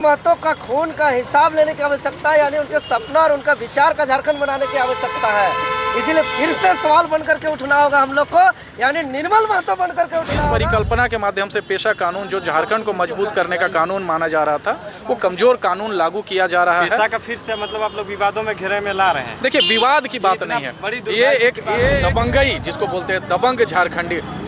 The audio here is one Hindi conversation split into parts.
महतो का खून का हिसाब लेने की आवश्यकता है, यानी उनके सपना और उनका विचार का झारखंड बनाने की आवश्यकता है। इसीलिए फिर से सवाल बन करके उठना होगा हम लोग को, यानी निर्मल महतो बन करके उठना इस होगा। परिकल्पना के माध्यम से पेशा कानून जो झारखंड को मजबूत करने का कानून माना जा रहा था, वो कमजोर कानून लागू किया जा रहा है। पेशा का फिर से मतलब आप लोग विवादों में घेरे में ला रहे हैं। देखिए, विवाद की बात नहीं है, ये दबंगई जिसको बोलते हैं, दबंग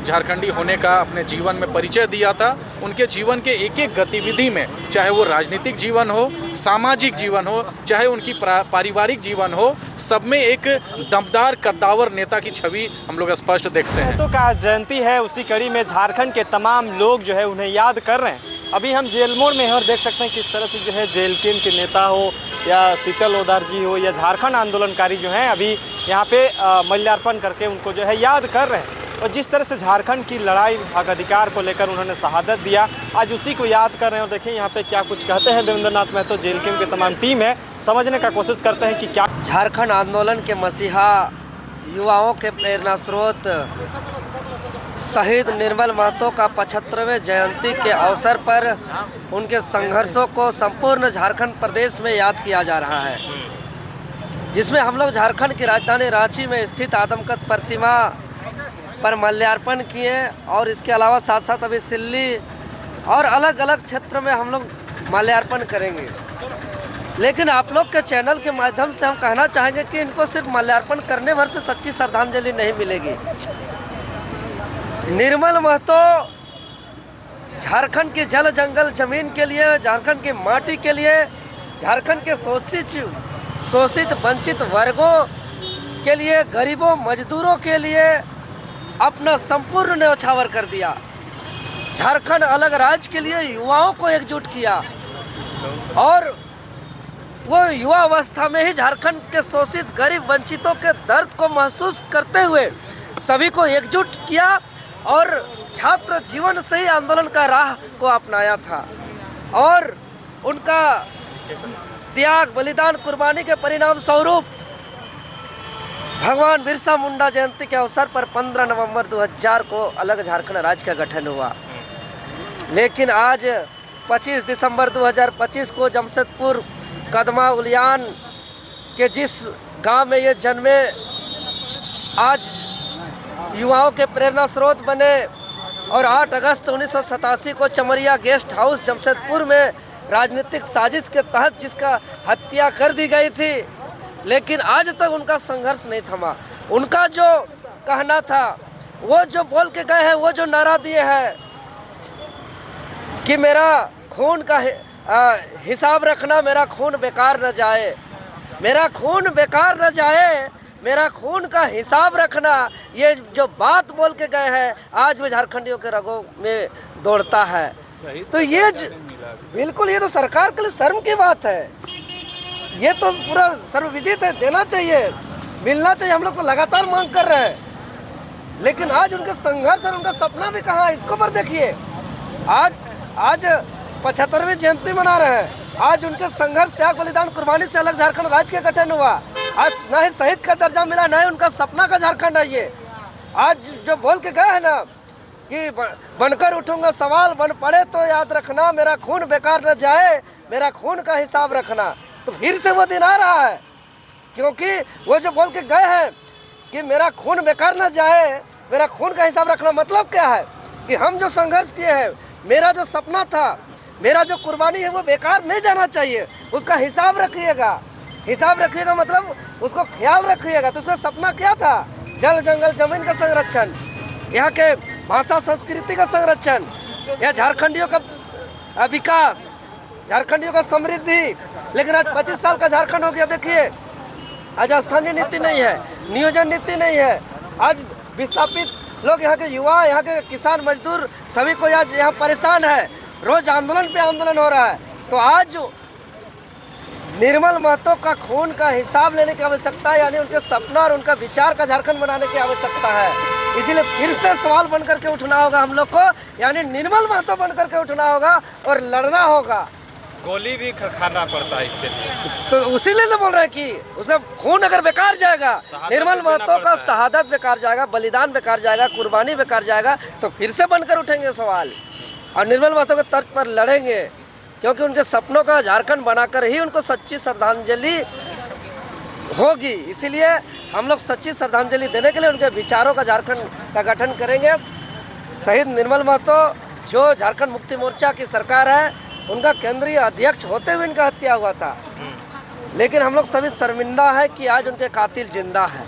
झारखंडी होने का अपने जीवन में परिचय दिया था। उनके जीवन के एक एक गतिविधि में, चाहे वो राजनीतिक जीवन हो, सामाजिक जीवन हो, चाहे उनकी पारिवारिक जीवन हो, सब में एक दमदार कद्दावर नेता की छवि हम लोग स्पष्ट देखते हैं। तो का जयंती है, उसी कड़ी में झारखंड के तमाम लोग जो है उन्हें याद कर रहे हैं। अभी हम जेल मोड़ में हैं और देख सकते हैं किस तरह से जो है जेएलके के नेता हो या शीतल ओदार जी हो या झारखंड आंदोलनकारी जो हैं अभी यहाँ पे माल्यार्पण करके उनको जो है याद कर रहे हैं। और जिस तरह से झारखंड की लड़ाई हक अधिकार को लेकर उन्होंने शहादत दिया, आज उसी को याद कर रहे हैं। और देखिए यहाँ पे क्या कुछ कहते हैं देवेंद्र नाथ महतो, जेएलके की तमाम टीम है, समझने का कोशिश करते हैं कि क्या। झारखंड आंदोलन के मसीहा, युवाओं के प्रेरणा स्रोत शहीद निर्मल महतो का 75वें जयंती के अवसर पर उनके संघर्षों को संपूर्ण झारखंड प्रदेश में याद किया जा रहा है, जिसमें हम लोग झारखंड की राजधानी रांची में स्थित आदमकद प्रतिमा पर माल्यार्पण किए और इसके अलावा साथ साथ अभी सिल्ली और अलग अलग क्षेत्र में हम लोग माल्यार्पण करेंगे। लेकिन आप लोग के चैनल के माध्यम से हम कहना चाहेंगे कि इनको सिर्फ माल्यार्पण करने भर से सच्ची श्रद्धांजलि नहीं मिलेगी। निर्मल महतो झारखंड की जल जंगल जमीन के लिए, झारखंड की माटी के लिए, झारखंड के शोषित वंचित वर्गों के लिए, गरीबों मजदूरों के लिए अपना संपूर्ण न्यौछावर कर दिया। झारखंड अलग राज्य के लिए युवाओं को एकजुट किया और वो युवा अवस्था में ही झारखंड के शोषित गरीब वंचितों के दर्द को महसूस करते हुए सभी को एकजुट किया और छात्र जीवन से ही आंदोलन का राह को अपनाया था। और उनका त्याग, बलिदान, कुर्बानी के परिणाम स्वरूप भगवान बिरसा मुंडा जयंती के अवसर पर 15 नवंबर 2000 को अलग झारखंड राज्य का गठन हुआ। लेकिन आज 25 दिसंबर 2025 को जमशेदपुर कदमा उलियान के जिस गांव में ये जन्मे, आज युवाओं के प्रेरणा स्रोत बने और 8 अगस्त 1987 को चमरिया गेस्ट हाउस जमशेदपुर में राजनीतिक साजिश के तहत जिसका हत्या कर दी गई थी, लेकिन आज तक उनका संघर्ष नहीं थमा। उनका जो कहना था, वो जो बोल के गए हैं, वो जो नारा दिए हैं कि मेरा खून का हिसाब रखना, मेरा खून बेकार न जाए, मेरा खून बेकार न जाए, मेरा खून का हिसाब रखना, ये जो बात बोल के गए हैं आज वो झारखंडियों के रगों में दौड़ता है। तो ये बिल्कुल, ये तो सरकार के लिए शर्म की बात है। ये तो पूरा सर्वविदित है, देना चाहिए, मिलना चाहिए। हम लोग तो लगातार मांग कर रहे हैं, लेकिन आज उनके संघर्ष और उनका सपना भी कहाँ है, इसको पर देखिए। आज 75वीं जयंती मना रहे हैं। आज उनके संघर्ष, त्याग, बलिदान, कुर्बानी से अलग झारखंड राज्य का गठन हुआ। आज न ही शहीद का दर्जा मिला, न ही उनका सपना का झारखंड है ये। आज जो बोल के गए हैं ना कि बनकर उठूंगा सवाल, बन पड़े तो याद रखना, मेरा खून बेकार न जाए, मेरा खून का हिसाब रखना, तो फिर से वो दिन आ रहा है। क्योंकि वो जो बोल के गए हैं कि मेरा खून बेकार न जाए, मेरा खून का हिसाब रखना, मतलब क्या है कि हम जो संघर्ष किए हैं, मेरा जो सपना था, मेरा जो कुर्बानी है, वो बेकार नहीं जाना चाहिए। उसका हिसाब रखिएगा। हिसाब रखिएगा मतलब उसको ख्याल रखिएगा। तो उसका सपना क्या था? जल जंगल जमीन का संरक्षण, यहाँ के भाषा संस्कृति का संरक्षण, या झारखंडियों का विकास, झारखंडियों का समृद्धि। लेकिन आज 25 साल का झारखंड हो गया। देखिए, आज स्थानीय नीति नहीं है, नियोजन नीति नहीं है। आज विस्थापित लोग, यहाँ के युवा, यहाँ के किसान मजदूर, सभी को आज यहाँ परेशान है। रोज आंदोलन पे आंदोलन हो रहा है। तो आज निर्मल महतो का खून का हिसाब लेने की आवश्यकता है, यानी उनके सपना और उनका विचार का झारखंड बनाने की आवश्यकता है। इसीलिए फिर से सवाल बन करके उठना होगा हम लोग को, यानी निर्मल महतो बन करके उठना होगा और लड़ना होगा। गोली भी खाना पड़ता है इसके लिए, तो उसीलिए तो बोल रहे हैं कि उसका खून अगर बेकार जाएगा, निर्मल महतो का शहादत बेकार जाएगा, बलिदान बेकार जाएगा, कुर्बानी बेकार जाएगा, तो फिर से बनकर उठेंगे सवाल और निर्मल महतो के तर्क पर लड़ेंगे। क्योंकि उनके सपनों का झारखंड बनाकर ही उनको सच्ची श्रद्धांजलि होगी। इसीलिए हम लोग सच्ची श्रद्धांजलि देने के लिए उनके विचारों का झारखंड का गठन करेंगे। शहीद निर्मल महतो जो झारखंड मुक्ति मोर्चा की सरकार है, उनका केंद्रीय अध्यक्ष होते हुए इनका हत्या हुआ था, लेकिन हम लोग सभी शर्मिंदा है कि आज उनके कातिल जिंदा है।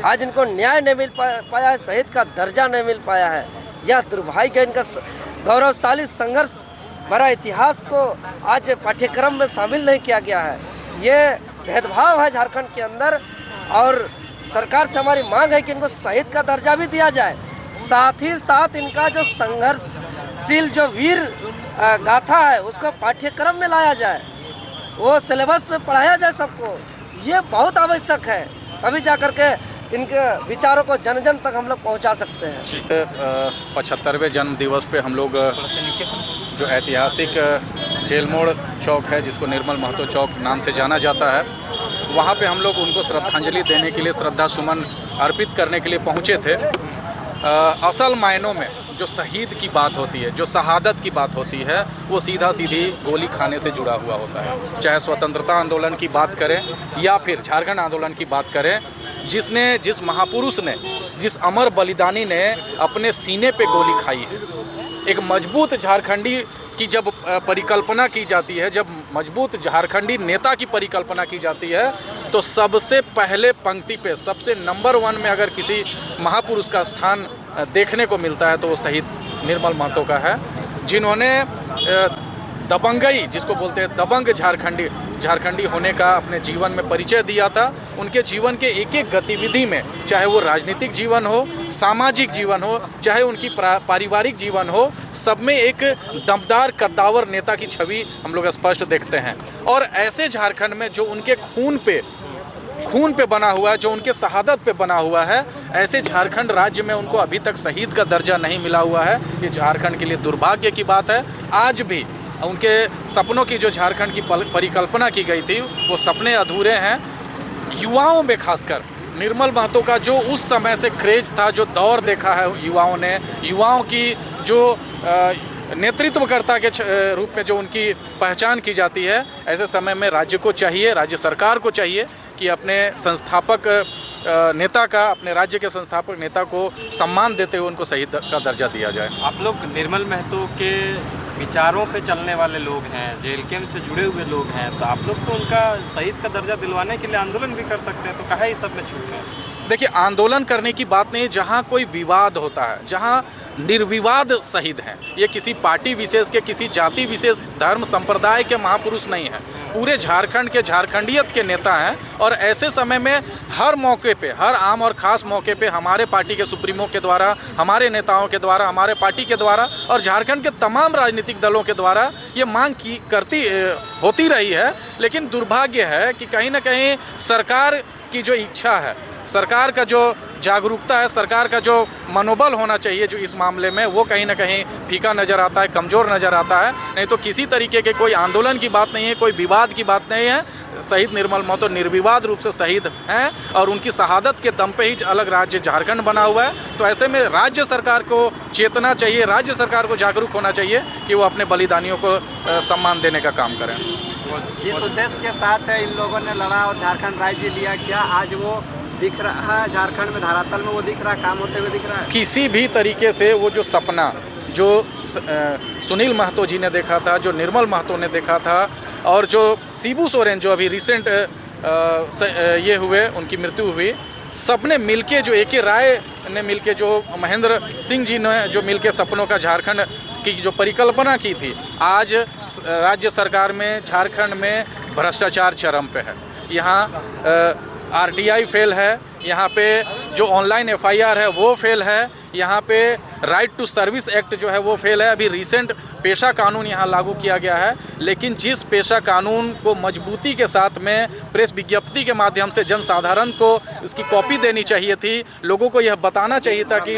आज इनको न्याय नहीं मिल पाया है, शहीद का दर्जा नहीं मिल पाया है। यह दुर्भाग्य है। इनका गौरवशाली संघर्ष भरा इतिहास को आज पाठ्यक्रम में शामिल नहीं किया गया है। ये भेदभाव है झारखंड के अंदर, और सरकार से हमारी मांग है कि इनको शहीद का दर्जा भी दिया जाए। साथ ही साथ इनका जो संघर्षशील जो वीर गाथा है उसको पाठ्यक्रम में लाया जाए, वो सिलेबस में पढ़ाया जाए सबको। ये बहुत आवश्यक है, तभी जा करके इनके विचारों को जन जन तक हम लोग पहुंचा सकते हैं। 75वें जन्म दिवस पे हम लोग जो ऐतिहासिक जेल मोड़ चौक है, जिसको निर्मल महतो चौक नाम से जाना जाता है, वहाँ पे हम लोग उनको श्रद्धांजलि देने के लिए, श्रद्धा सुमन अर्पित करने के लिए पहुँचे थे। असल मायनों में जो शहीद की बात होती है, जो शहादत की बात होती है, वो सीधा सीधी गोली खाने से जुड़ा हुआ होता है। चाहे स्वतंत्रता आंदोलन की बात करें या फिर झारखंड आंदोलन की बात करें, जिस महापुरुष ने, जिस अमर बलिदानी ने अपने सीने पे गोली खाई है। एक मजबूत झारखंडी की जब परिकल्पना की जाती है, जब मजबूत झारखंडी नेता की परिकल्पना की जाती है, तो सबसे पहले पंक्ति पे, सबसे नंबर 1 में अगर किसी महापुरुष का स्थान देखने को मिलता है तो वो शहीद निर्मल महतो का है, जिन्होंने दबंगई, जिसको बोलते हैं दबंग झारखंडी होने का अपने जीवन में परिचय दिया था। उनके जीवन के एक एक गतिविधि में, चाहे वो राजनीतिक जीवन हो, सामाजिक जीवन हो, चाहे उनकी पारिवारिक जीवन हो, सब में एक दमदार कद्दावर नेता की छवि हम लोग स्पष्ट देखते हैं। और ऐसे झारखंड में जो उनके खून पे बना हुआ है, जो उनके शहादत पे बना हुआ है, ऐसे झारखंड राज्य में उनको अभी तक शहीद का दर्जा नहीं मिला हुआ है। ये झारखंड के लिए दुर्भाग्य की बात है। आज भी उनके सपनों की जो झारखंड की परिकल्पना की गई थी, वो सपने अधूरे हैं। युवाओं में खासकर निर्मल महतो का जो उस समय से क्रेज था, जो दौर देखा है युवाओं ने, युवाओं की जो नेतृत्वकर्ता के रूप में जो उनकी पहचान की जाती है, ऐसे समय में राज्य को चाहिए, राज्य सरकार को चाहिए कि अपने संस्थापक नेता का, अपने राज्य के संस्थापक नेता को सम्मान देते हुए उनको शहीद का दर्जा दिया जाए। आप लोग निर्मल महतो के विचारों पे चलने वाले लोग हैं, जेल कैंप से जुड़े हुए लोग हैं, तो आप लोग तो उनका शहीद का दर्जा दिलवाने के लिए आंदोलन भी कर सकते हैं, तो कहाँ ये सब में छूट है? देखिए, आंदोलन करने की बात नहीं, जहाँ कोई विवाद होता है, जहाँ निर्विवाद शहीद हैं, ये किसी पार्टी विशेष के, किसी जाति विशेष, धर्म संप्रदाय के महापुरुष नहीं हैं, पूरे झारखंड के, झारखंडियत के नेता हैं। और ऐसे समय में हर मौके पे, हर आम और ख़ास मौके पे हमारे पार्टी के सुप्रीमो के द्वारा, हमारे नेताओं के द्वारा, हमारे पार्टी के द्वारा और झारखंड के तमाम राजनीतिक दलों के द्वारा ये मांग होती रही है। लेकिन दुर्भाग्य है कि कहीं ना कहीं सरकार की जो इच्छा है, सरकार का जो जागरूकता है, सरकार का जो मनोबल होना चाहिए जो इस मामले में, वो कहीं ना कहीं फीका नज़र आता है, कमज़ोर नज़र आता है। नहीं तो किसी तरीके के कोई आंदोलन की बात नहीं है, कोई विवाद की बात नहीं है। शहीद निर्मल महतो निर्विवाद रूप से शहीद हैं और उनकी शहादत के दम पे ही अलग राज्य झारखंड बना हुआ है। तो ऐसे में राज्य सरकार को चेतना चाहिए, राज्य सरकार को जागरूक होना चाहिए कि वो अपने बलिदानियों को सम्मान देने का काम करें। जिस उद्देश्य के साथ इन लोगों ने लड़ा और झारखंड राज्य लिया, क्या आज वो दिख रहा है झारखंड में, धरातल में वो दिख रहा है, काम होते हुए दिख रहा है? किसी भी तरीके से वो जो सपना जो सुनील महतो जी ने देखा था, जो निर्मल महतो ने देखा था, और जो शिबू सोरेन जो अभी रिसेंट ये हुए, उनकी मृत्यु हुई, सब ने मिलके, जो AK राय ने मिलके, जो महेंद्र सिंह जी ने जो मिलके सपनों का झारखंड की जो परिकल्पना की थी, आज राज्य सरकार में, झारखंड में भ्रष्टाचार चरम पे है। यहाँ RTI फेल है, यहाँ पे जो ऑनलाइन FIR है वो फेल है, यहाँ पे राइट टू सर्विस एक्ट जो है वो फेल है। अभी रिसेंट पेशा कानून यहाँ लागू किया गया है, लेकिन जिस पेशा कानून को मजबूती के साथ में प्रेस विज्ञप्ति के माध्यम से जनसाधारण को इसकी कॉपी देनी चाहिए थी, लोगों को यह बताना चाहिए था कि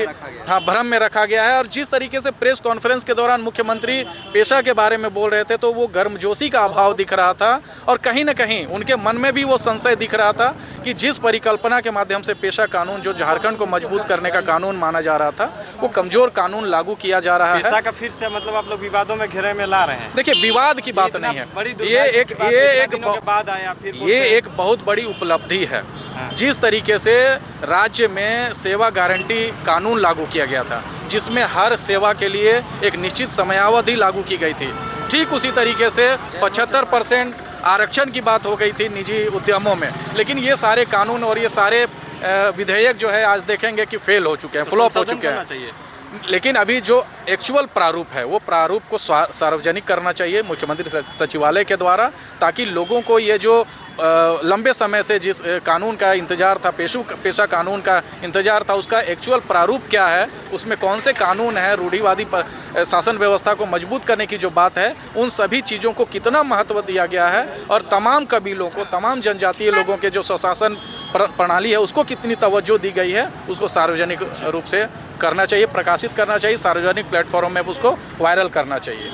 हाँ, भ्रम में रखा गया है। और जिस तरीके से प्रेस कॉन्फ्रेंस के दौरान मुख्यमंत्री पेशा के बारे में बोल रहे थे, तो वो गर्मजोशी का अभाव दिख रहा था और कहीं ना कहीं उनके मन में भी वो संशय दिख रहा था कि जिस परिकल्पना के माध्यम से पेशा कानून, जो झारखंड को मजबूत करने का कानून माना जा रहा था, वो कमजोर कानून लागू किया जा रहा है। पेशा का फिर से मतलब आप लोग विवादों में घेरे में ला रहे हैं। देखिए, विवाद की बात इतना नहीं बड़ी है। दुर्भाग्य की बात है, इतना दिनों के बाद आया फिर बोलते ये हैं। एक बहुत बड़ी उपलब्धि है। जिस तरीके से राज्य में सेवा गारंटी कानून लागू किया गया था, जिसमें हर सेवा के लिए एक निश्चित समयावधि लागू की गई थी, ठीक उसी तरीके से 75% आरक्षण की बात हो गई थी निजी उद्यमों में। लेकिन ये सारे कानून और ये सारे विधेयक जो है आज देखेंगे कि फेल हो चुके हैं, तो फ्लॉप हो संशोधन चुके करना हैं। चाहिए। लेकिन अभी जो एक्चुअल प्रारूप है वो प्रारूप को सार्वजनिक करना चाहिए मुख्यमंत्री सचिवालय के द्वारा, ताकि लोगों को ये जो लंबे समय से जिस कानून का इंतजार था, पेशा कानून का इंतजार था, उसका एक्चुअल प्रारूप क्या है, उसमें कौन से कानून है, रूढ़िवादी शासन व्यवस्था को मजबूत करने की जो बात है, उन सभी चीज़ों को कितना महत्व दिया गया है और तमाम कबीलों को, तमाम जनजातीय लोगों के जो स्वशासन प्रणाली है उसको कितनी तवज्जो दी गई है, उसको सार्वजनिक रूप से करना चाहिए, प्रकाशित करना चाहिए, सार्वजनिक प्लेटफॉर्म में उसको वायरल करना चाहिए।